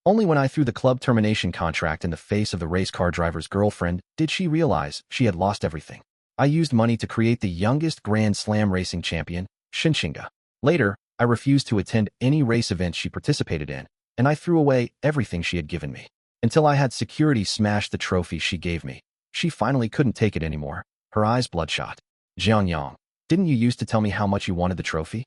Only when I threw the club termination contract in the face of the race car driver's girlfriend did she realize she had lost everything. I used money to create the youngest Grand Slam racing champion, Shinshinga. Later, I refused to attend any race events she participated in, and I threw away everything she had given me. Until I had security smash the trophy she gave me. She finally couldn't take it anymore, her eyes bloodshot. Jianyang, didn't you used to tell me how much you wanted the trophy?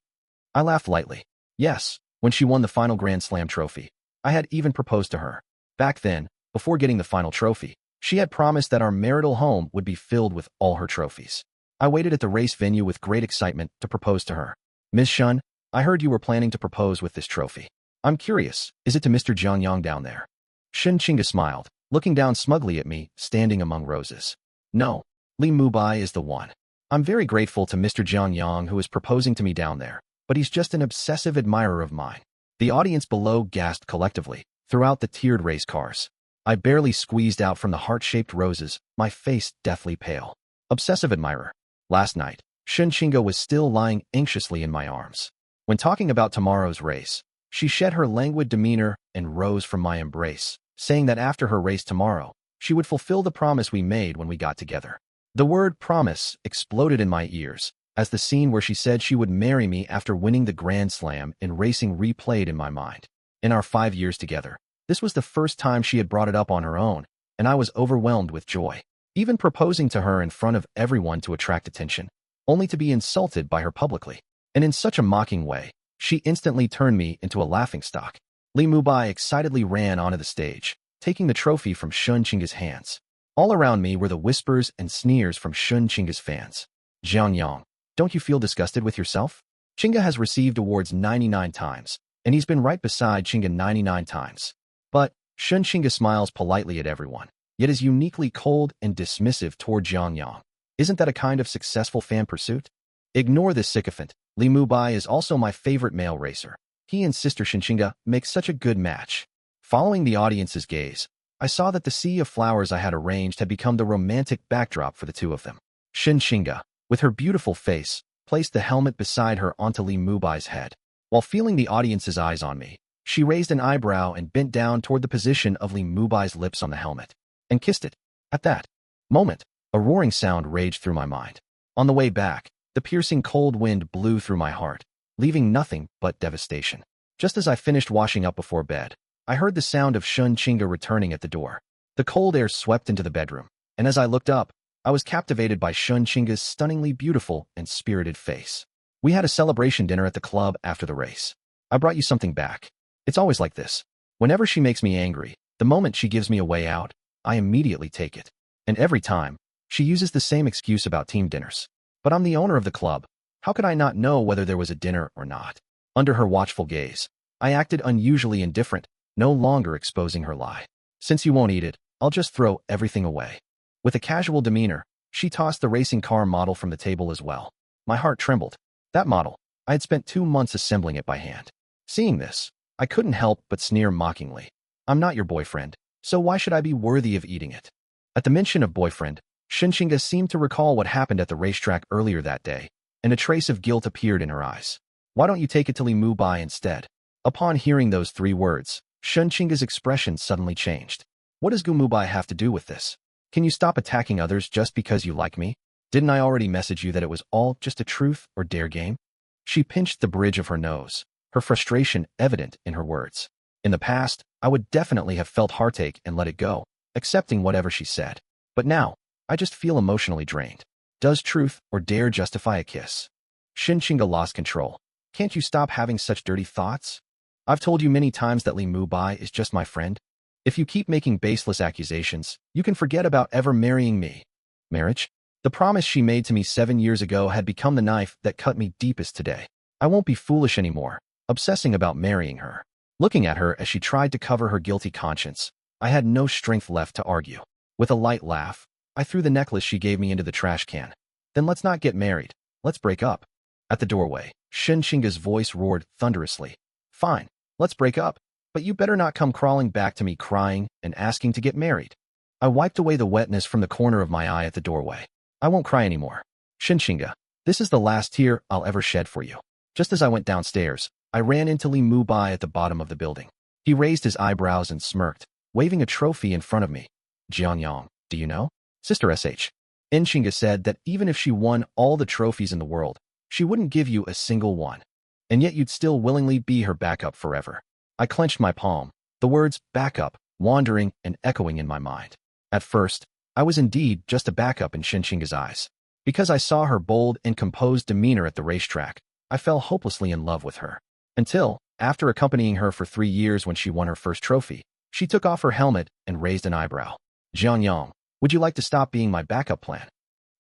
I laughed lightly. Yes, when she won the final Grand Slam trophy. I had even proposed to her. Back then, before getting the final trophy, she had promised that our marital home would be filled with all her trophies. I waited at the race venue with great excitement to propose to her. Ms. Shun, I heard you were planning to propose with this trophy. I'm curious, is it to Mr. Jianyang down there? Shinshinga smiled, looking down smugly at me, standing among roses. No, Li Mubai is the one. I'm very grateful to Mr. Jianyang who is proposing to me down there, but he's just an obsessive admirer of mine. The audience below gasped collectively, throughout the tiered race cars. I barely squeezed out from the heart-shaped roses, my face deathly pale. Obsessive admirer. Last night, Shinshinga was still lying anxiously in my arms. When talking about tomorrow's race, she shed her languid demeanor and rose from my embrace, saying that after her race tomorrow, she would fulfill the promise we made when we got together. The word promise exploded in my ears, as the scene where she said she would marry me after winning the Grand Slam in racing replayed in my mind. In our 5 years together, this was the first time she had brought it up on her own, and I was overwhelmed with joy. Even proposing to her in front of everyone to attract attention, only to be insulted by her publicly. And in such a mocking way, she instantly turned me into a laughingstock. Li Mubai excitedly ran onto the stage, taking the trophy from Shinshinga's hands. All around me were the whispers and sneers from Shinshinga's fans. Jianyang, don't you feel disgusted with yourself? Chinga has received awards 99 times, and he's been right beside Chinga 99 times. But Shinshinga smiles politely at everyone, yet is uniquely cold and dismissive toward Jianyang. Isn't that a kind of successful fan pursuit? Ignore this sycophant. Li Mubai is also my favorite male racer. He and Sister Shinshinga make such a good match. Following the audience's gaze, I saw that the sea of flowers I had arranged had become the romantic backdrop for the two of them. Shinshinga, with her beautiful face, placed the helmet beside her onto Li Mubai's head. While feeling the audience's eyes on me, she raised an eyebrow and bent down toward the position of Li Mubai's lips on the helmet, and kissed it. At that moment, a roaring sound raged through my mind. On the way back, the piercing cold wind blew through my heart, leaving nothing but devastation. Just as I finished washing up before bed, I heard the sound of Shinshinga returning at the door. The cold air swept into the bedroom, and as I looked up, I was captivated by Shinshinga's stunningly beautiful and spirited face. We had a celebration dinner at the club after the race. I brought you something back. It's always like this. Whenever she makes me angry, the moment she gives me a way out, I immediately take it. And every time, she uses the same excuse about team dinners. But I'm the owner of the club. How could I not know whether there was a dinner or not? Under her watchful gaze, I acted unusually indifferent, no longer exposing her lie. Since you won't eat it, I'll just throw everything away. With a casual demeanor, she tossed the racing car model from the table as well. My heart trembled. That model, I had spent 2 months assembling it by hand. Seeing this, I couldn't help but sneer mockingly. I'm not your boyfriend, so why should I be worthy of eating it? At the mention of boyfriend, Shinshinga seemed to recall what happened at the racetrack earlier that day, and a trace of guilt appeared in her eyes. Why don't you take it to Li Mubai instead? Upon hearing those 3 words, Shinshinga's expression suddenly changed. What does Gu Mubai have to do with this? Can you stop attacking others just because you like me? Didn't I already message you that it was all just a truth or dare game? She pinched the bridge of her nose, her frustration evident in her words. In the past, I would definitely have felt heartache and let it go, accepting whatever she said. But now, I just feel emotionally drained. Does truth or dare justify a kiss? Shinshinga lost control. Can't you stop having such dirty thoughts? I've told you many times that Li Mubai is just my friend. If you keep making baseless accusations, you can forget about ever marrying me. Marriage? The promise she made to me 7 years ago had become the knife that cut me deepest today. I won't be foolish anymore, obsessing about marrying her. Looking at her as she tried to cover her guilty conscience, I had no strength left to argue. With a light laugh, I threw the necklace she gave me into the trash can. Then let's not get married. Let's break up. At the doorway, Shinshinga's voice roared thunderously. Fine, let's break up. But you better not come crawling back to me crying and asking to get married. I wiped away the wetness from the corner of my eye at the doorway. I won't cry anymore. Shinshinga, this is the last tear I'll ever shed for you. Just as I went downstairs, I ran into Li Mubai at the bottom of the building. He raised his eyebrows and smirked, waving a trophy in front of me. Jiangyang, do you know? Sister SH. Enshinga said that even if she won all the trophies in the world, she wouldn't give you a single one. And yet you'd still willingly be her backup forever. I clenched my palm, the words backup wandering and echoing in my mind. At first, I was indeed just a backup in Shinshinga's eyes. Because I saw her bold and composed demeanor at the racetrack, I fell hopelessly in love with her. Until, after accompanying her for 3 years when she won her first trophy, she took off her helmet and raised an eyebrow. Jiangyang, would you like to stop being my backup plan?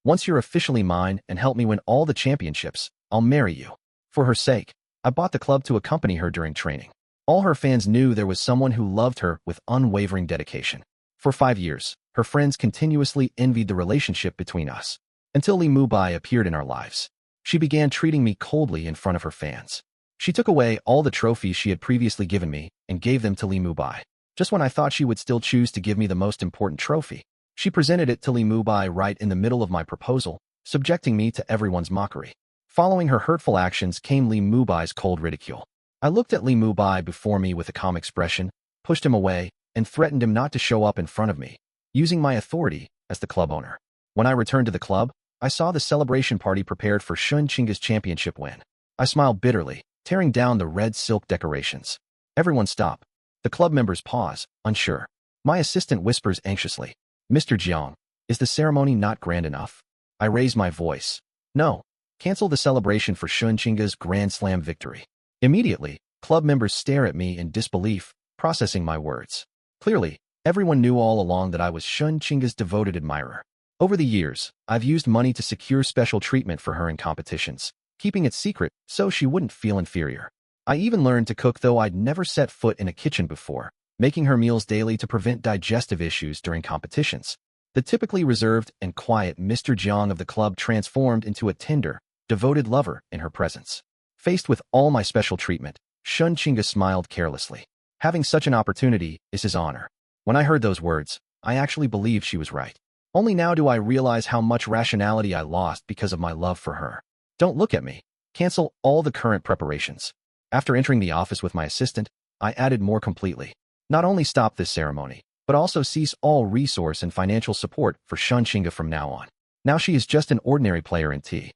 Once you're officially mine and help me win all the championships, I'll marry you. For her sake, I bought the club to accompany her during training. All her fans knew there was someone who loved her with unwavering dedication. For 5 years, her friends continuously envied the relationship between us. Until Li Mubai appeared in our lives. She began treating me coldly in front of her fans. She took away all the trophies she had previously given me and gave them to Li Mubai. Just when I thought she would still choose to give me the most important trophy, she presented it to Li Mubai right in the middle of my proposal, subjecting me to everyone's mockery. Following her hurtful actions came Li Mubai's cold ridicule. I looked at Li Mubai before me with a calm expression, pushed him away, and threatened him not to show up in front of me, using my authority as the club owner. When I returned to the club, I saw the celebration party prepared for Shinshinga's championship win. I smiled bitterly, tearing down the red silk decorations. Everyone stop. The club members pause, unsure. My assistant whispers anxiously, Mr. Jiang, is the ceremony not grand enough? I raise my voice. No. Cancel the celebration for Shinshinga's Grand Slam victory. Immediately, club members stare at me in disbelief, processing my words. Clearly, everyone knew all along that I was Shinshinga's devoted admirer. Over the years, I've used money to secure special treatment for her in competitions, keeping it secret so she wouldn't feel inferior. I even learned to cook, though I'd never set foot in a kitchen before, making her meals daily to prevent digestive issues during competitions. The typically reserved and quiet Mr. Jiang of the club transformed into a tender, devoted lover in her presence. Faced with all my special treatment, Shinshinga smiled carelessly. Having such an opportunity is his honor. When I heard those words, I actually believed she was right. Only now do I realize how much rationality I lost because of my love for her. Don't look at me. Cancel all the current preparations. After entering the office with my assistant, I added more completely. Not only stop this ceremony, but also cease all resource and financial support for Shinshinga from now on. Now she is just an ordinary player in T.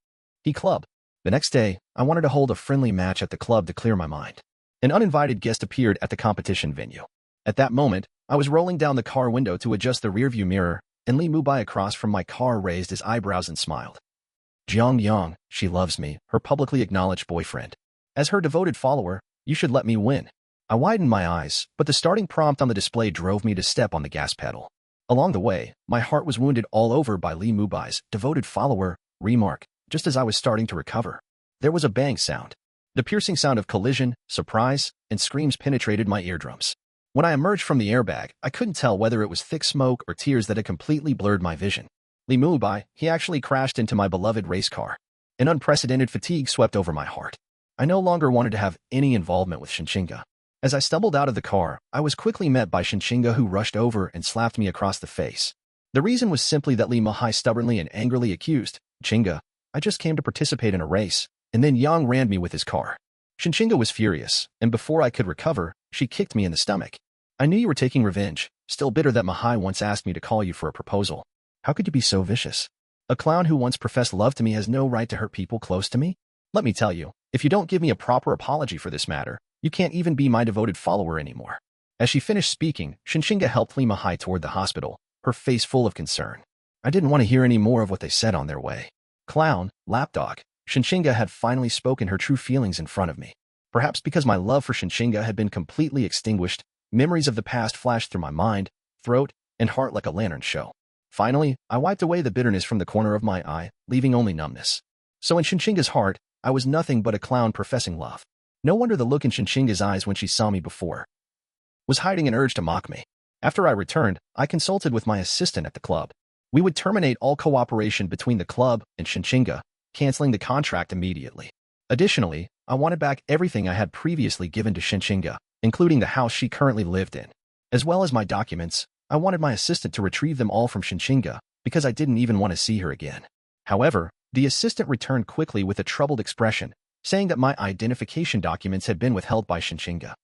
Club. The next day, I wanted to hold a friendly match at the club to clear my mind. An uninvited guest appeared at the competition venue. At that moment, I was rolling down the car window to adjust the rearview mirror, and Li Mubai across from my car raised his eyebrows and smiled. Jiangyang, she loves me, her publicly acknowledged boyfriend. As her devoted follower, you should let me win. I widened my eyes, but the starting prompt on the display drove me to step on the gas pedal. Along the way, my heart was wounded all over by Li Mubai's devoted follower remark. Just as I was starting to recover, there was a bang sound. The piercing sound of collision, surprise, and screams penetrated my eardrums. When I emerged from the airbag, I couldn't tell whether it was thick smoke or tears that had completely blurred my vision. Li Mubai, he actually crashed into my beloved race car. An unprecedented fatigue swept over my heart. I no longer wanted to have any involvement with Shinshinga. As I stumbled out of the car, I was quickly met by Shinshinga, who rushed over and slapped me across the face. The reason was simply that Li Mubai stubbornly and angrily accused, Shinshinga, I just came to participate in a race, and then Yang rammed me with his car. Shinshinga was furious, and before I could recover, she kicked me in the stomach. I knew you were taking revenge, still bitter that Mahai once asked me to call you for a proposal. How could you be so vicious? A clown who once professed love to me has no right to hurt people close to me? Let me tell you, if you don't give me a proper apology for this matter, you can't even be my devoted follower anymore. As she finished speaking, Shinshinga helped Li Mahai toward the hospital, her face full of concern. I didn't want to hear any more of what they said on their way. Clown, lapdog, Shinshinga had finally spoken her true feelings in front of me. Perhaps because my love for Shinshinga had been completely extinguished, memories of the past flashed through my mind, throat, and heart like a lantern show. Finally, I wiped away the bitterness from the corner of my eye, leaving only numbness. So in Shinshinga's heart, I was nothing but a clown professing love. No wonder the look in Shinshinga's eyes when she saw me before was hiding an urge to mock me. After I returned, I consulted with my assistant at the club. We would terminate all cooperation between the club and Shinshinga, canceling the contract immediately. Additionally, I wanted back everything I had previously given to Shinshinga, including the house she currently lived in. As well as my documents, I wanted my assistant to retrieve them all from Shinshinga, because I didn't even want to see her again. However, the assistant returned quickly with a troubled expression, saying that my identification documents had been withheld by Shinshinga.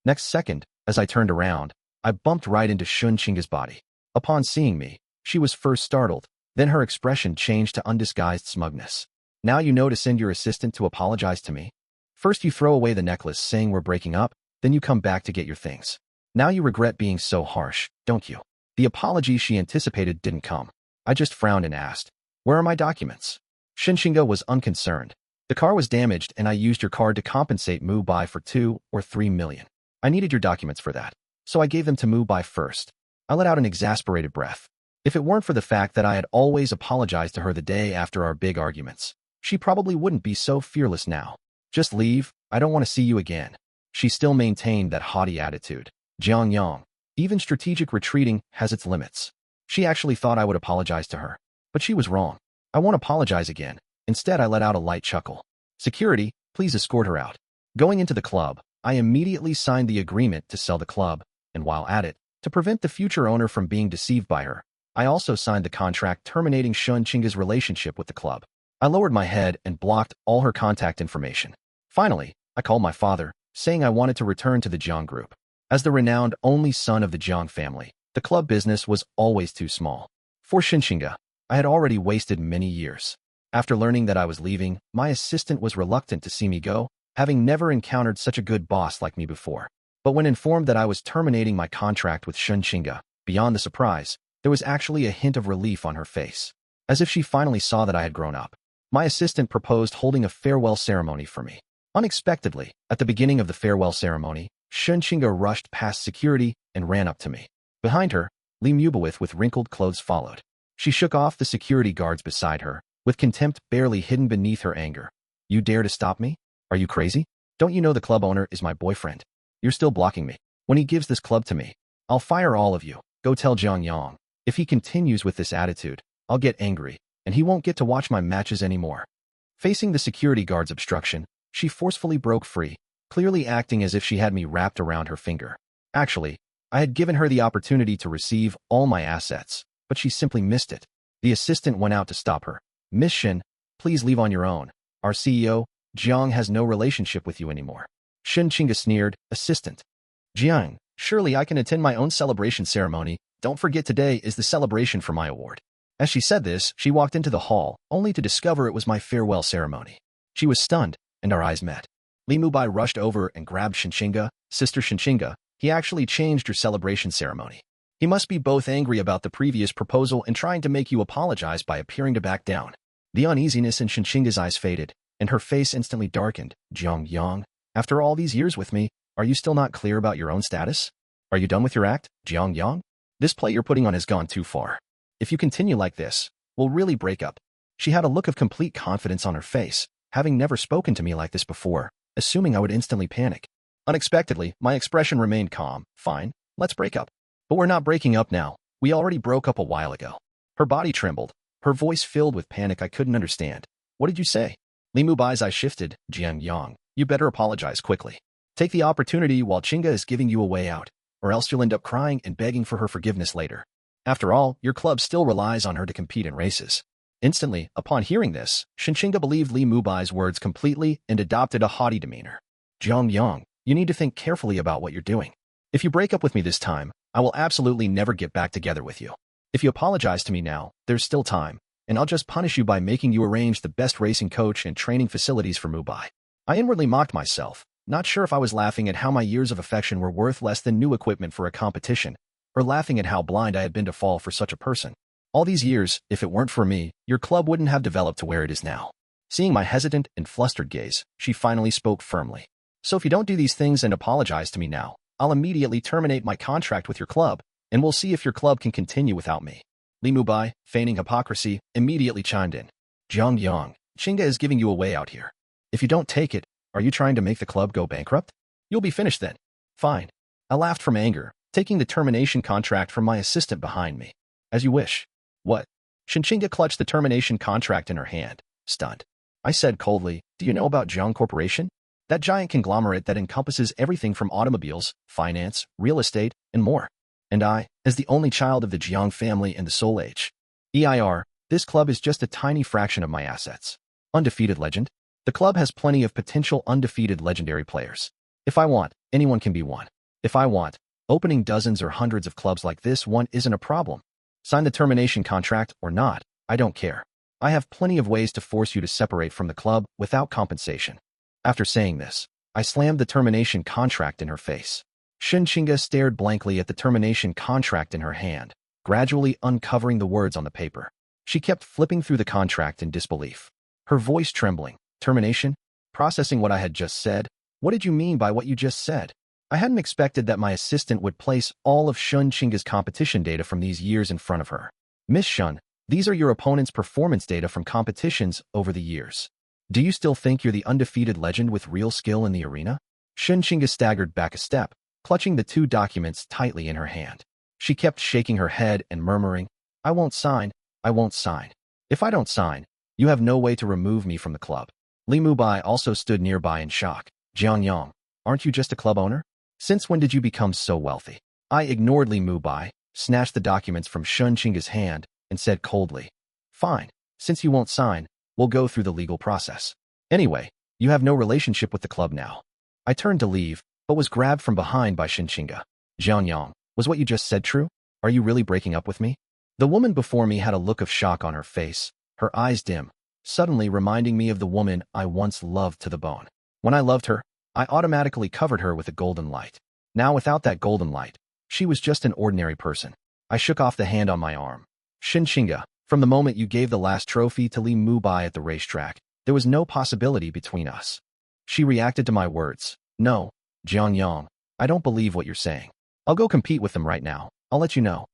The Next second, as I turned around, I bumped right into Shun Chinga's body. Upon seeing me, she was first startled, then her expression changed to undisguised smugness. Now you know to send your assistant to apologize to me? First you throw away the necklace saying we're breaking up, then you come back to get your things. Now you regret being so harsh, don't you? The apology she anticipated didn't come. I just frowned and asked, where are my documents? Shinshinga was unconcerned. The car was damaged and I used your card to compensate Mubai for 2 or 3 million. I needed your documents for that, so I gave them to Mubai first. I let out an exasperated breath. If it weren't for the fact that I had always apologized to her the day after our big arguments, she probably wouldn't be so fearless now. Just leave, I don't want to see you again. She still maintained that haughty attitude. Jiang Yang. Even strategic retreating has its limits. She actually thought I would apologize to her. But she was wrong. I won't apologize again. Instead, I let out a light chuckle. Security, please escort her out. Going into the club, I immediately signed the agreement to sell the club, and while at it, to prevent the future owner from being deceived by her, I also signed the contract terminating Shun Chinga's relationship with the club. I lowered my head and blocked all her contact information. Finally, I called my father, saying I wanted to return to the Jiang group. As the renowned only son of the Jiang family, the club business was always too small. For Shinshinga, I had already wasted many years. After learning that I was leaving, my assistant was reluctant to see me go, having never encountered such a good boss like me before. But when informed that I was terminating my contract with Shinshinga, beyond the surprise, there was actually a hint of relief on her face. As if she finally saw that I had grown up. My assistant proposed holding a farewell ceremony for me. Unexpectedly, at the beginning of the farewell ceremony, Shinshinga rushed past security and ran up to me. Behind her, Li Mubawith with wrinkled clothes followed. She shook off the security guards beside her, with contempt barely hidden beneath her anger. You dare to stop me? Are you crazy? Don't you know the club owner is my boyfriend? You're still blocking me. When he gives this club to me, I'll fire all of you. Go tell Jiang Yang. If he continues with this attitude, I'll get angry, and he won't get to watch my matches anymore. Facing the security guard's obstruction, she forcefully broke free, clearly acting as if she had me wrapped around her finger. Actually, I had given her the opportunity to receive all my assets, but she simply missed it. The assistant went out to stop her. Miss Shin, please leave on your own. Our CEO, Jiang, has no relationship with you anymore. Shin Chinga sneered, assistant. Jiang, surely I can attend my own celebration ceremony. Don't forget today is the celebration for my award. As she said this, she walked into the hall, only to discover it was my farewell ceremony. She was stunned, and our eyes met. Li Mubai rushed over and grabbed Shinshinga. Sister Shinshinga, he actually changed your celebration ceremony. He must be both angry about the previous proposal and trying to make you apologize by appearing to back down. The uneasiness in Shinshinga's eyes faded, and her face instantly darkened. Jiang Yang, after all these years with me, are you still not clear about your own status? Are you done with your act, Jiang Yang? This play you're putting on has gone too far. If you continue like this, we'll really break up. She had a look of complete confidence on her face, having never spoken to me like this before, assuming I would instantly panic. Unexpectedly, my expression remained calm. Fine, let's break up. But we're not breaking up now. We already broke up a while ago. Her body trembled, her voice filled with panic I couldn't understand. What did you say? Li Mubai's eyes shifted. Jiang Yang, you better apologize quickly. Take the opportunity while Chinga is giving you a way out, or else you'll end up crying and begging for her forgiveness later. After all, your club still relies on her to compete in races. Instantly, upon hearing this, Shinshinga believed Li Mubai's words completely and adopted a haughty demeanor. Jiang Yang, you need to think carefully about what you're doing. If you break up with me this time, I will absolutely never get back together with you. If you apologize to me now, there's still time, and I'll just punish you by making you arrange the best racing coach and training facilities for Mubai. I inwardly mocked myself, not sure if I was laughing at how my years of affection were worth less than new equipment for a competition, or laughing at how blind I had been to fall for such a person. All these years, if it weren't for me, your club wouldn't have developed to where it is now. Seeing my hesitant and flustered gaze, she finally spoke firmly. So if you don't do these things and apologize to me now, I'll immediately terminate my contract with your club, and we'll see if your club can continue without me. Li Mubai, feigning hypocrisy, immediately chimed in. Jiang Yang, Chinga is giving you a way out here. If you don't take it, are you trying to make the club go bankrupt? You'll be finished then. Fine. I laughed from anger, taking the termination contract from my assistant behind me. As you wish. What? Shinshinga clutched the termination contract in her hand, stunned. I said coldly, do you know about Jiang Corporation? That giant conglomerate that encompasses everything from automobiles, finance, real estate, and more. And I, as the only child of the Jiang family in the Soul Age. EIR, this club is just a tiny fraction of my assets. Undefeated legend? The club has plenty of potential undefeated legendary players. If I want, anyone can be one. If I want, opening dozens or hundreds of clubs like this one isn't a problem. Sign the termination contract or not, I don't care. I have plenty of ways to force you to separate from the club without compensation. After saying this, I slammed the termination contract in her face. Shinshinga stared blankly at the termination contract in her hand, gradually uncovering the words on the paper. She kept flipping through the contract in disbelief, her voice trembling. Termination? Processing what I had just said? What did you mean by what you just said? I hadn't expected that my assistant would place all of Shinshinga's competition data from these years in front of her. Miss Shun, these are your opponent's performance data from competitions over the years. Do you still think you're the undefeated legend with real skill in the arena? Shinshinga staggered back a step, clutching the two documents tightly in her hand. She kept shaking her head and murmuring, I won't sign, I won't sign. If I don't sign, you have no way to remove me from the club. Li Mubai also stood nearby in shock. Jiang Yang, aren't you just a club owner? Since when did you become so wealthy? I ignored Li Mubai, snatched the documents from Shinshinga's hand, and said coldly, fine, since you won't sign, we'll go through the legal process. Anyway, you have no relationship with the club now. I turned to leave, but was grabbed from behind by Shinshinga. Jiang Yang, was what you just said true? Are you really breaking up with me? The woman before me had a look of shock on her face, her eyes dim, suddenly reminding me of the woman I once loved to the bone. When I loved her, I automatically covered her with a golden light. Now without that golden light, she was just an ordinary person. I shook off the hand on my arm. Shinshinga, from the moment you gave the last trophy to Li Mubai at the racetrack, there was no possibility between us. She reacted to my words. No, Jiang Yang, I don't believe what you're saying. I'll go compete with them right now. I'll let you know.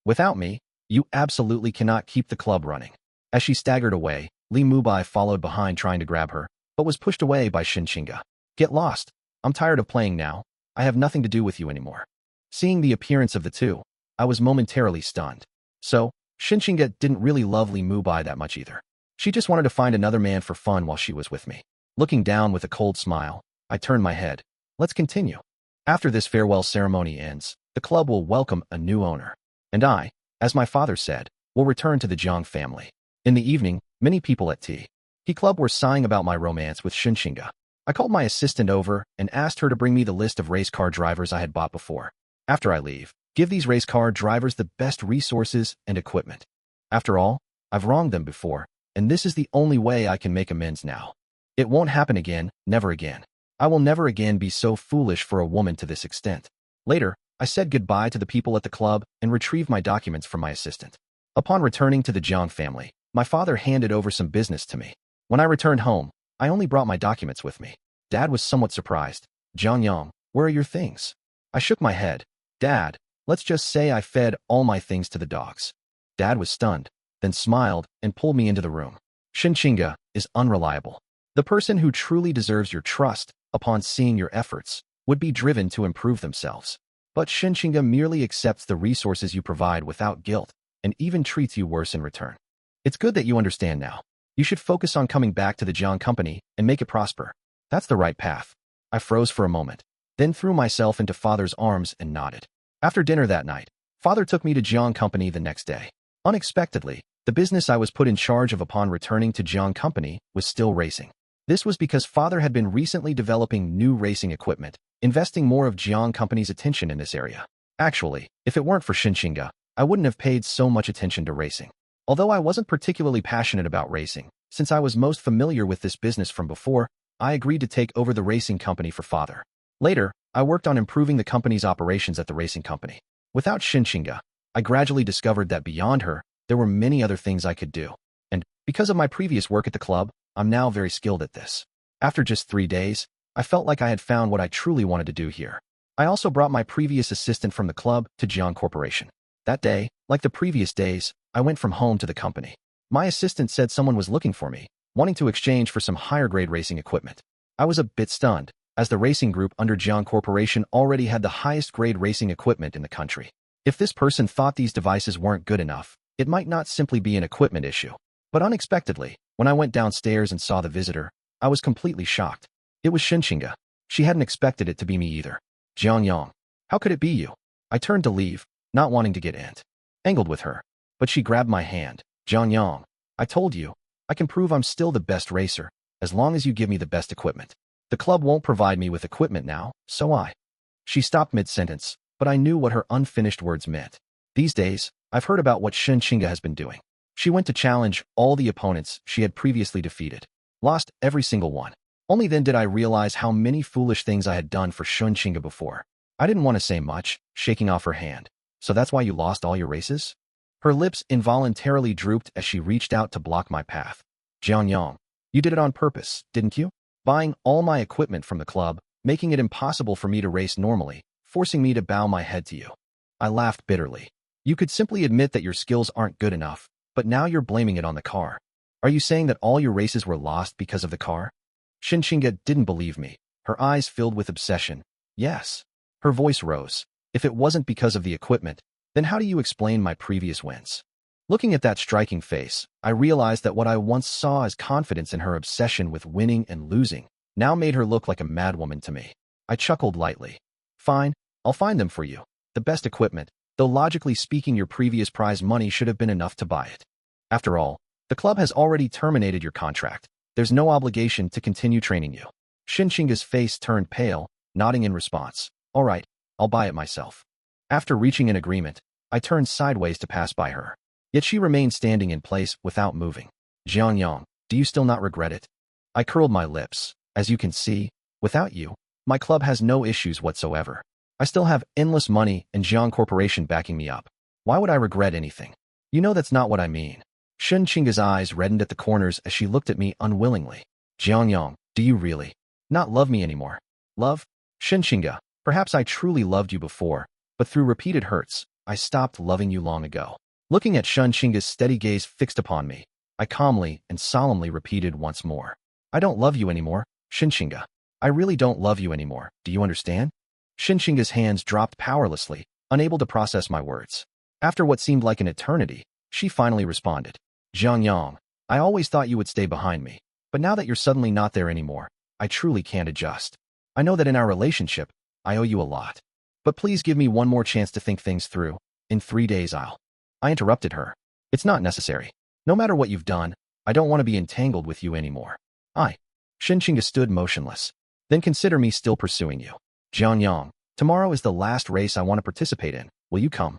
Without me, you absolutely cannot keep the club running. As she staggered away, Li Mubai followed behind trying to grab her, but was pushed away by Shinshinga. Get lost. I'm tired of playing now. I have nothing to do with you anymore. Seeing the appearance of the two, I was momentarily stunned. So, Shinshinga didn't really love Li Mubai that much either. She just wanted to find another man for fun while she was with me. Looking down with a cold smile, I turned my head. Let's continue. After this farewell ceremony ends, the club will welcome a new owner. And I, as my father said, will return to the Jiang family. In the evening, many people at T. Club were sighing about my romance with Shinshinga. I called my assistant over and asked her to bring me the list of race car drivers I had bought before. After I leave, give these race car drivers the best resources and equipment. After all, I've wronged them before, and this is the only way I can make amends now. It won't happen again, never again. I will never again be so foolish for a woman to this extent. Later, I said goodbye to the people at the club and retrieved my documents from my assistant. Upon returning to the Jiang family, my father handed over some business to me. When I returned home, I only brought my documents with me. Dad was somewhat surprised. Jiang Yang, where are your things? I shook my head. Dad, let's just say I fed all my things to the dogs. Dad was stunned, then smiled and pulled me into the room. Shinshinga is unreliable. The person who truly deserves your trust, upon seeing your efforts, would be driven to improve themselves. But Shinshinga merely accepts the resources you provide without guilt, and even treats you worse in return. It's good that you understand now. You should focus on coming back to the Jiang company and make it prosper. That's the right path. I froze for a moment, then threw myself into father's arms and nodded. After dinner that night, father took me to Jiang company the next day. Unexpectedly, the business I was put in charge of upon returning to Jiang company was still racing. This was because father had been recently developing new racing equipment, investing more of Jiang company's attention in this area. Actually, if it weren't for Shinshinga, I wouldn't have paid so much attention to racing. Although I wasn't particularly passionate about racing, since I was most familiar with this business from before, I agreed to take over the racing company for father. Later, I worked on improving the company's operations at the racing company. Without Shinshinga, I gradually discovered that beyond her, there were many other things I could do. And, because of my previous work at the club, I'm now very skilled at this. After just 3 days, I felt like I had found what I truly wanted to do here. I also brought my previous assistant from the club to Jiang Corporation. That day, like the previous days, I went from home to the company. My assistant said someone was looking for me, wanting to exchange for some higher-grade racing equipment. I was a bit stunned, as the racing group under Jiang Corporation already had the highest-grade racing equipment in the country. If this person thought these devices weren't good enough, it might not simply be an equipment issue. But unexpectedly, when I went downstairs and saw the visitor, I was completely shocked. It was Shinshinga. She hadn't expected it to be me either. Jiang Yang, how could it be you? I turned to leave, not wanting to get entangled with her. But she grabbed my hand. Jiang Yang, I told you, I can prove I'm still the best racer, as long as you give me the best equipment. The club won't provide me with equipment now, so I She stopped mid-sentence, but I knew what her unfinished words meant. These days, I've heard about what Shinjinga has been doing. She went to challenge all the opponents she had previously defeated. Lost every single one. Only then did I realize how many foolish things I had done for Shinjinga before. I didn't want to say much, shaking off her hand. So that's why you lost all your races? Her lips involuntarily drooped as she reached out to block my path. Jiangyong, you did it on purpose, didn't you? Buying all my equipment from the club, making it impossible for me to race normally, forcing me to bow my head to you. I laughed bitterly. You could simply admit that your skills aren't good enough, but now you're blaming it on the car. Are you saying that all your races were lost because of the car? Shinjinga didn't believe me, her eyes filled with obsession. Yes. Her voice rose. If it wasn't because of the equipment, then how do you explain my previous wins? Looking at that striking face, I realized that what I once saw as confidence in her obsession with winning and losing now made her look like a madwoman to me. I chuckled lightly. Fine, I'll find them for you. The best equipment, though logically speaking your previous prize money should have been enough to buy it. After all, the club has already terminated your contract. There's no obligation to continue training you. Shinjinga's face turned pale, nodding in response. All right, I'll buy it myself. After reaching an agreement, I turned sideways to pass by her. Yet she remained standing in place without moving. Jiangyong, do you still not regret it? I curled my lips. As you can see, without you, my club has no issues whatsoever. I still have endless money and Jiang Corporation backing me up. Why would I regret anything? You know that's not what I mean. Shinjinga's eyes reddened at the corners as she looked at me unwillingly. Jiangyong, do you really not love me anymore? Love? Shinjinga, perhaps I truly loved you before, but through repeated hurts, I stopped loving you long ago. Looking at Shinjinga's steady gaze fixed upon me, I calmly and solemnly repeated once more. I don't love you anymore, Shinjinga. I really don't love you anymore, do you understand? Shinjinga's hands dropped powerlessly, unable to process my words. After what seemed like an eternity, she finally responded. Jiangyong, I always thought you would stay behind me, but now that you're suddenly not there anymore, I truly can't adjust. I know that in our relationship, I owe you a lot. But please give me one more chance to think things through. In 3 days I interrupted her. It's not necessary. No matter what you've done, I don't want to be entangled with you anymore. Shinjinga stood motionless. Then consider me still pursuing you. Jiangyong, tomorrow is the last race I want to participate in. Will you come?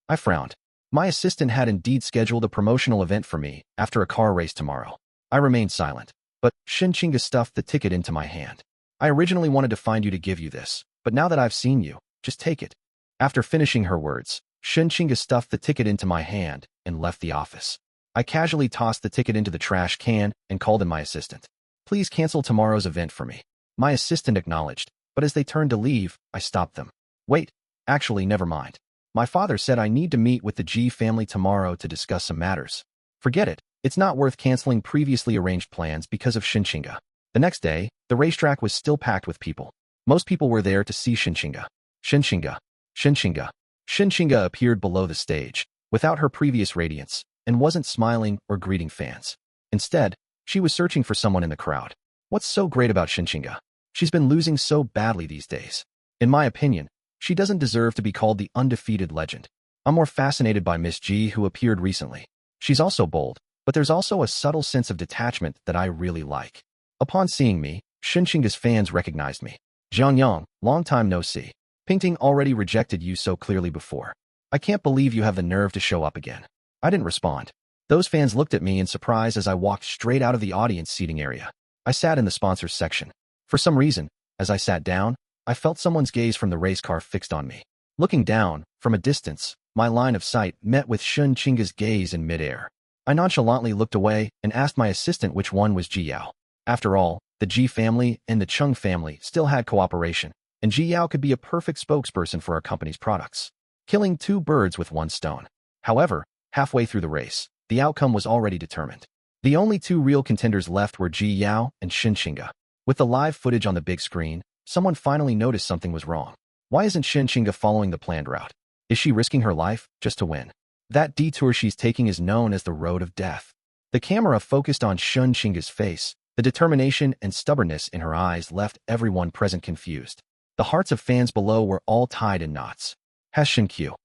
I frowned. My assistant had indeed scheduled a promotional event for me after a car race tomorrow. I remained silent, but Shinjinga stuffed the ticket into my hand. I originally wanted to find you to give you this, but now that I've seen you, just take it. After finishing her words, Shinjinga stuffed the ticket into my hand and left the office. I casually tossed the ticket into the trash can and called in my assistant. Please cancel tomorrow's event for me. My assistant acknowledged, but as they turned to leave, I stopped them. Wait, actually, never mind. My father said I need to meet with the G family tomorrow to discuss some matters. Forget it. It's not worth canceling previously arranged plans because of Shinjinga. The next day, the racetrack was still packed with people. Most people were there to see Shinjinga. Shinjinga appeared below the stage, without her previous radiance, and wasn't smiling or greeting fans. Instead, she was searching for someone in the crowd. What's so great about Shinjinga? She's been losing so badly these days. In my opinion, she doesn't deserve to be called the undefeated legend. I'm more fascinated by Miss G, who appeared recently. She's also bold, but there's also a subtle sense of detachment that I really like. Upon seeing me, Shinjinga's fans recognized me. Jiangyong, long time no see. Pingting already rejected you so clearly before. I can't believe you have the nerve to show up again. I didn't respond. Those fans looked at me in surprise as I walked straight out of the audience seating area. I sat in the sponsors section. For some reason, as I sat down, I felt someone's gaze from the race car fixed on me. Looking down, from a distance, my line of sight met with Shinjinga's gaze in midair. I nonchalantly looked away and asked my assistant which one was Ji Yao. After all, the Ji family and the Chung family still had cooperation, and Ji Yao could be a perfect spokesperson for our company's products, killing 2 birds with 1 stone. However, halfway through the race, the outcome was already determined. The only 2 real contenders left were Ji Yao and Shinjinga. With the live footage on the big screen, someone finally noticed something was wrong. Why isn't Shinjinga following the planned route? Is she risking her life just to win? That detour she's taking is known as the road of death. The camera focused on Shinjinga's face. The determination and stubbornness in her eyes left everyone present confused. The hearts of fans below were all tied in knots. Has Shinkyu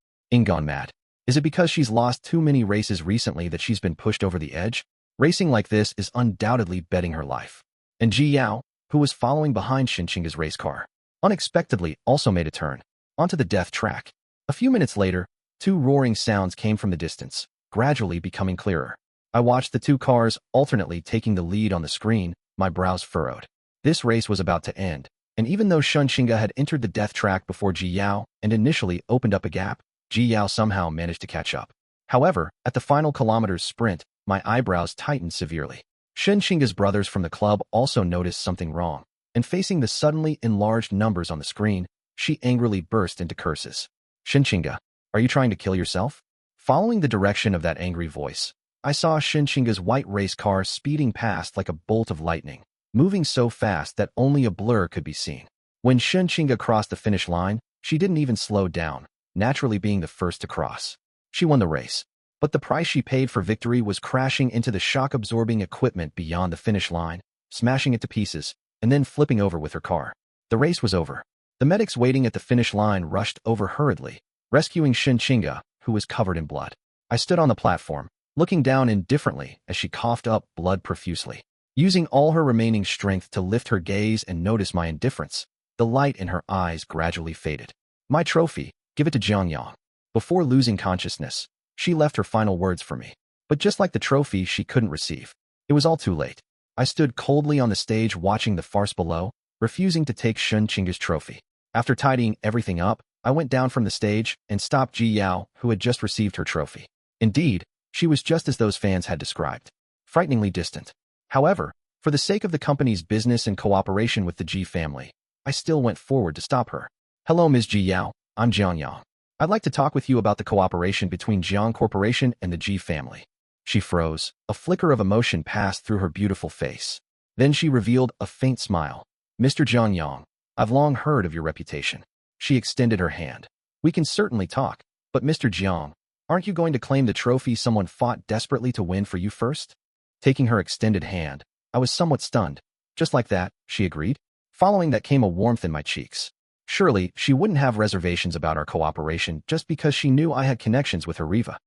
gone mad? Is it because she's lost too many races recently that she's been pushed over the edge? Racing like this is undoubtedly betting her life. And Ji Yao, who was following behind Shinjinga's race car, unexpectedly also made a turn onto the death track. A few minutes later, two roaring sounds came from the distance, gradually becoming clearer. I watched the two cars alternately taking the lead on the screen, my brows furrowed. This race was about to end, and even though Xinga had entered the death track before Ji Yao and initially opened up a gap, Ji Yao somehow managed to catch up. However, at the final kilometer's sprint, my eyebrows tightened severely. Xinga's brothers from the club also noticed something wrong, and facing the suddenly enlarged numbers on the screen, she angrily burst into curses. Xinga, are you trying to kill yourself? Following the direction of that angry voice, I saw Xinga's white race car speeding past like a bolt of lightning, moving so fast that only a blur could be seen. When Xinga crossed the finish line, she didn't even slow down, naturally being the first to cross. She won the race, but the price she paid for victory was crashing into the shock-absorbing equipment beyond the finish line, smashing it to pieces, and then flipping over with her car. The race was over. The medics waiting at the finish line rushed over hurriedly, rescuing Xinga, who was covered in blood. I stood on the platform, looking down indifferently as she coughed up blood profusely. Using all her remaining strength to lift her gaze and notice my indifference, the light in her eyes gradually faded. My trophy, give it to Jiangyang. Before losing consciousness, she left her final words for me. But just like the trophy she couldn't receive, it was all too late. I stood coldly on the stage watching the farce below, refusing to take Xinga's trophy. After tidying everything up, I went down from the stage and stopped Ji Yao, who had just received her trophy. Indeed, she was just as those fans had described, frighteningly distant. However, for the sake of the company's business and cooperation with the Ji family, I still went forward to stop her. Hello, Ms. Ji Yao, I'm Jiang Yang. I'd like to talk with you about the cooperation between Jiang Corporation and the Ji family. She froze. A flicker of emotion passed through her beautiful face. Then she revealed a faint smile. Mr. Jiang Yang, I've long heard of your reputation. She extended her hand. We can certainly talk, but Mr. Jiang, aren't you going to claim the trophy someone fought desperately to win for you first? Taking her extended hand, I was somewhat stunned. Just like that, she agreed. Following that came a warmth in my cheeks. Surely, she wouldn't have reservations about our cooperation just because she knew I had connections with her Riva.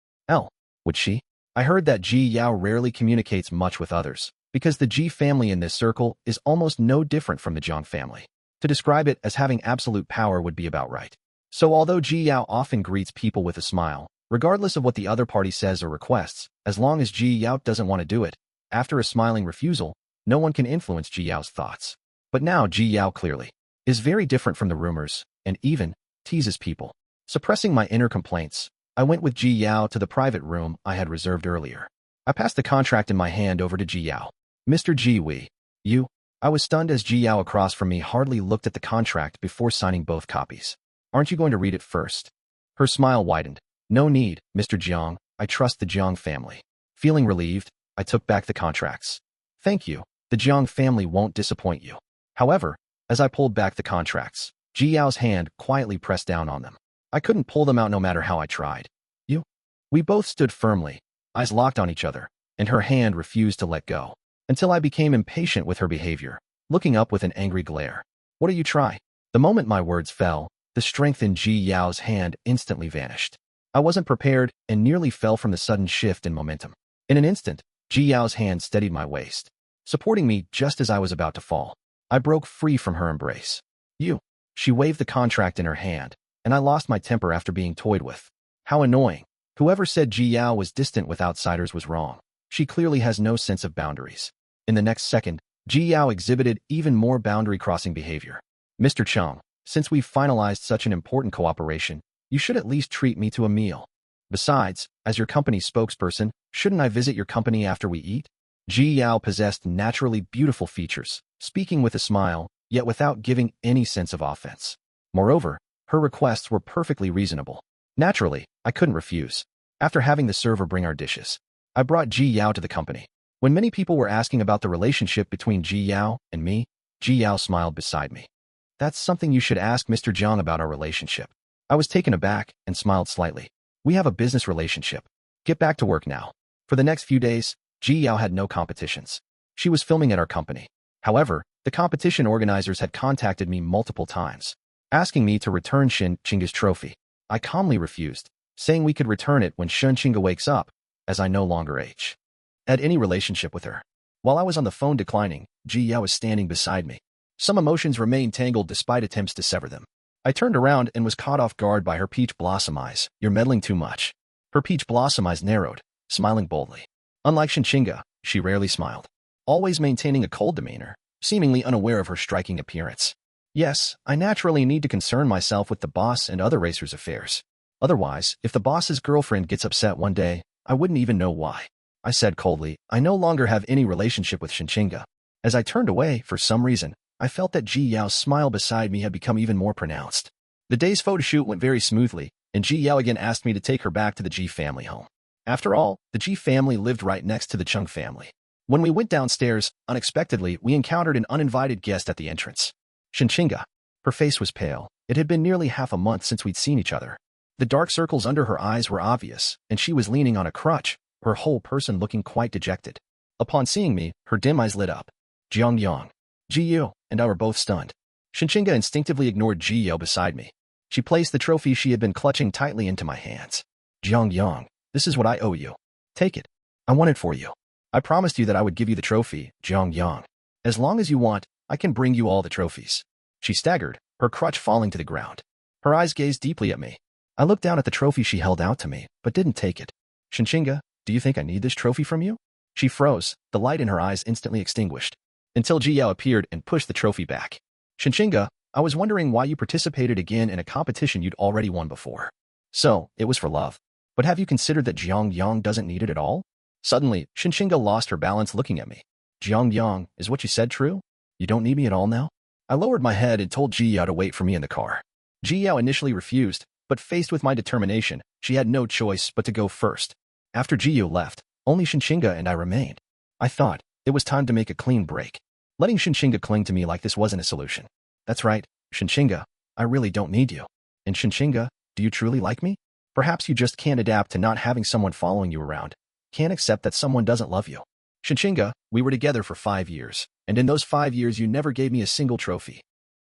Would she? I heard that Ji Yao rarely communicates much with others, because the Ji family in this circle is almost no different from the Jiang family. To describe it as having absolute power would be about right. So although Ji Yao often greets people with a smile, regardless of what the other party says or requests, as long as Ji Yao doesn't want to do it, after a smiling refusal, no one can influence Ji Yao's thoughts. But now Ji Yao clearly is very different from the rumors, and even teases people. Suppressing my inner complaints, I went with Ji Yao to the private room I had reserved earlier. I passed the contract in my hand over to Ji Yao. Mr. Ji, you? I was stunned as Ji Yao across from me hardly looked at the contract before signing both copies. Aren't you going to read it first? Her smile widened. No need, Mr. Jiang, I trust the Jiang family. Feeling relieved, I took back the contracts. Thank you, the Jiang family won't disappoint you. However, as I pulled back the contracts, Ji Yao's hand quietly pressed down on them. I couldn't pull them out no matter how I tried. You? We both stood firmly, eyes locked on each other, and her hand refused to let go, until I became impatient with her behavior, looking up with an angry glare. What do you try? The moment my words fell, the strength in Ji Yao's hand instantly vanished. I wasn't prepared and nearly fell from the sudden shift in momentum. In an instant, Ji Yao's hand steadied my waist, supporting me just as I was about to fall. I broke free from her embrace. You. She waved the contract in her hand, and I lost my temper after being toyed with. How annoying. Whoever said Ji Yao was distant with outsiders was wrong. She clearly has no sense of boundaries. In the next second, Ji Yao exhibited even more boundary-crossing behavior. Mr. Chang, since we've finalized such an important cooperation, you should at least treat me to a meal. Besides, as your company's spokesperson, shouldn't I visit your company after we eat? Ji Yao possessed naturally beautiful features, speaking with a smile, yet without giving any sense of offense. Moreover, her requests were perfectly reasonable. Naturally, I couldn't refuse. After having the server bring our dishes, I brought Ji Yao to the company. When many people were asking about the relationship between Ji Yao and me, Ji Yao smiled beside me. That's something you should ask Mr. Jiang about our relationship. I was taken aback and smiled slightly. We have a business relationship. Get back to work now. For the next few days, Ji Yao had no competitions. She was filming at our company. However, the competition organizers had contacted me multiple times, asking me to return Xinga's trophy. I calmly refused, saying we could return it when Xinga wakes up, as I no longer had any relationship with her. While I was on the phone declining, Ji Yao was standing beside me. Some emotions remained tangled despite attempts to sever them. I turned around and was caught off guard by her peach blossom eyes. "You're meddling too much." Her peach blossom eyes narrowed, smiling boldly. Unlike Shinshinga, she rarely smiled, always maintaining a cold demeanor, seemingly unaware of her striking appearance. "Yes, I naturally need to concern myself with the boss and other racers' affairs. Otherwise, if the boss's girlfriend gets upset one day, I wouldn't even know why," I said coldly. "I no longer have any relationship with Shinshinga." As I turned away, for some reason, I felt that Ji Yao's smile beside me had become even more pronounced. The day's photoshoot went very smoothly, and Ji Yao again asked me to take her back to the Ji family home. After all, the Ji family lived right next to the Chung family. When we went downstairs, unexpectedly, we encountered an uninvited guest at the entrance. Shinshinga. Her face was pale. It had been nearly half a month since we'd seen each other. The dark circles under her eyes were obvious, and she was leaning on a crutch, her whole person looking quite dejected. Upon seeing me, her dim eyes lit up. "Jiang Yang." Ji Yu and I were both stunned. Shinshinga instinctively ignored Ji Yao beside me. She placed the trophy she had been clutching tightly into my hands. "Jiang Yang, this is what I owe you. Take it. I want it for you. I promised you that I would give you the trophy, Jiang Yang. As long as you want, I can bring you all the trophies." She staggered, her crutch falling to the ground. Her eyes gazed deeply at me. I looked down at the trophy she held out to me, but didn't take it. "Shinshinga, do you think I need this trophy from you?" She froze, the light in her eyes instantly extinguished, until Ji Yao appeared and pushed the trophy back. "Shinshinga, I was wondering why you participated again in a competition you'd already won before. So, it was for love. But have you considered that Jiang Yang doesn't need it at all?" Suddenly, Shinshinga lost her balance looking at me. "Jiang Yang, is what you said true? You don't need me at all now?" I lowered my head and told Ji Yao to wait for me in the car. Ji Yao initially refused, but faced with my determination, she had no choice but to go first. After Ji Yao left, only Shinshinga and I remained. I thought it was time to make a clean break. Letting Shinshinga cling to me like this wasn't a solution. "That's right, Shinshinga, I really don't need you. And Shinshinga, do you truly like me? Perhaps you just can't adapt to not having someone following you around. Can't accept that someone doesn't love you. Shinshinga, we were together for 5 years, and in those 5 years you never gave me a single trophy.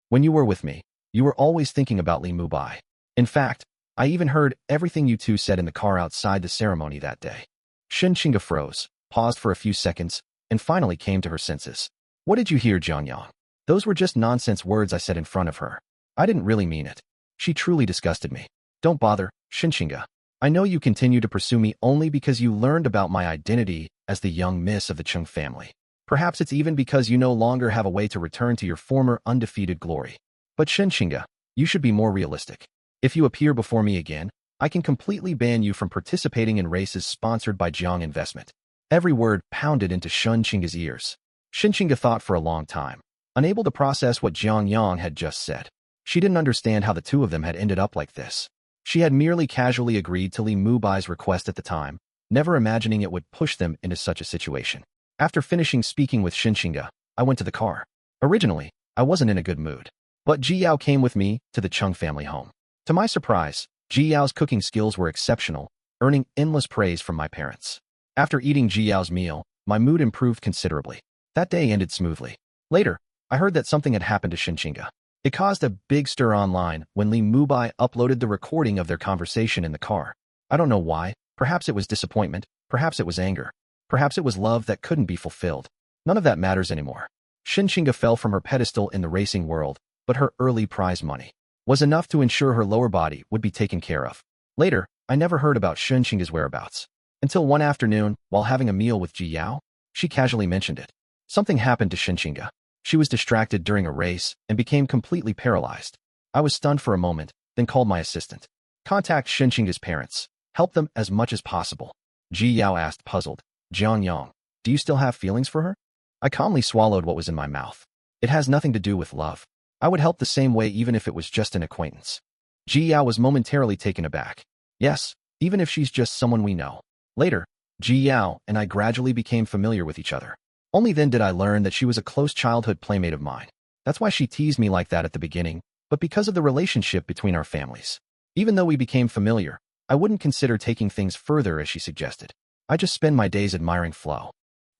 When you were with me, you were always thinking about Li Mubai. In fact, I even heard everything you two said in the car outside the ceremony that day." Shinshinga froze, paused for a few seconds, and finally came to her senses. "What did you hear, Jiang Yang? Those were just nonsense words I said in front of her. I didn't really mean it. She truly disgusted me. Don't bother, Shinshinga. I know you continue to pursue me only because you learned about my identity as the young miss of the Chung family. Perhaps it's even because you no longer have a way to return to your former undefeated glory. But Shinshinga, you should be more realistic. If you appear before me again, I can completely ban you from participating in races sponsored by Jiang Investment." Every word pounded into Shinshinga's ears. Shinshinga thought for a long time, unable to process what Jiang Yang had just said. She didn't understand how the two of them had ended up like this. She had merely casually agreed to Li Mubai's request at the time, never imagining it would push them into such a situation. After finishing speaking with Shinshinga, I went to the car. Originally, I wasn't in a good mood, but Ji Yao came with me to the Chung family home. To my surprise, Ji Yao's cooking skills were exceptional, earning endless praise from my parents. After eating Ji Yao's meal, my mood improved considerably. That day ended smoothly. Later, I heard that something had happened to Shinshinga. It caused a big stir online when Li Mubai uploaded the recording of their conversation in the car. I don't know why. Perhaps it was disappointment. Perhaps it was anger. Perhaps it was love that couldn't be fulfilled. None of that matters anymore. Shinshinga fell from her pedestal in the racing world, but her early prize money was enough to ensure her lower body would be taken care of. Later, I never heard about Shinshinga's whereabouts. Until one afternoon, while having a meal with Ji Yao, she casually mentioned it. Something happened to Shinshinga. She was distracted during a race and became completely paralyzed. I was stunned for a moment, then called my assistant. "Contact Shinshinga's parents. Help them as much as possible." Ji Yao asked, puzzled. "Jiang Yang, do you still have feelings for her?" I calmly swallowed what was in my mouth. "It has nothing to do with love. I would help the same way even if it was just an acquaintance." Ji Yao was momentarily taken aback. "Yes, even if she's just someone we know." Later, Ji Yao and I gradually became familiar with each other. Only then did I learn that she was a close childhood playmate of mine. That's why she teased me like that at the beginning, but because of the relationship between our families. Even though we became familiar, I wouldn't consider taking things further as she suggested. I just spend my days admiring Flo.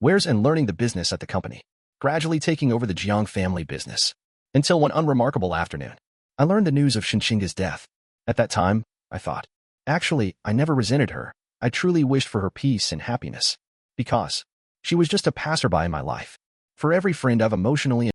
Wares and learning the business at the company, gradually taking over the Jiang family business. Until one unremarkable afternoon, I learned the news of Shinshinga's death. At that time, I thought, actually, I never resented her. I truly wished for her peace and happiness. Because she was just a passerby in my life. For every friend I've emotionally